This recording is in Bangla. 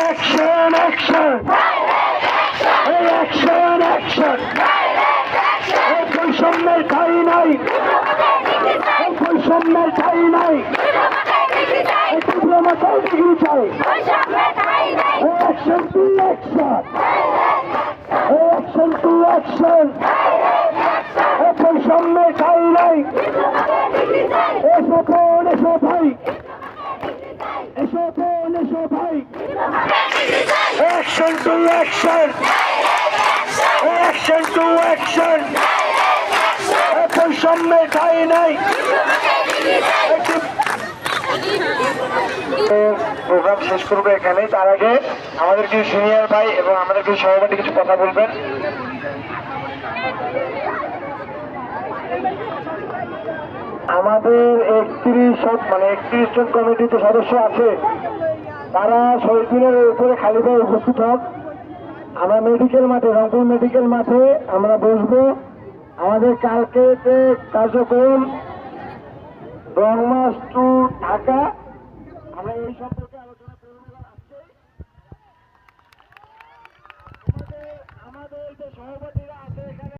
Action, action! Action, action! বৈষম্যের ঠাঁই নাই, বৈষম্যের ঠাঁই নাই, ডিপ্লোমাটাই ডিগ্রি চাই। Action to action! Action to action! বৈষম্যের ঠাঁই নাই, এসো বোন এসো ভাই, এসো বোন এসো ভাই। Action to action! Action to action! বৈষম্যের ঠাঁই নাই। প্রোগ্রাম শেষ করবো এখানে। তার আগে আমাদের কিছু সিনিয়র ভাই এবং আমাদের কিছু সহপাঠী কিছু কথা বলবেন। আমাদের 31 জন কমিটিতে সদস্য আছে, তারা শহীদ মিনারের উপরে খালি পায়ে উপস্থিত হন। আমরা মেডিকেল মাঠে, রংপুর মেডিকেল মাঠে আমরা বসবো। আমাদের কালকে যে কার্যক্রম রং মার্চ টু ঢাকা, আমরা এই সম্পর্কে আলোচনা করব। আমাদের যে সহপাঠী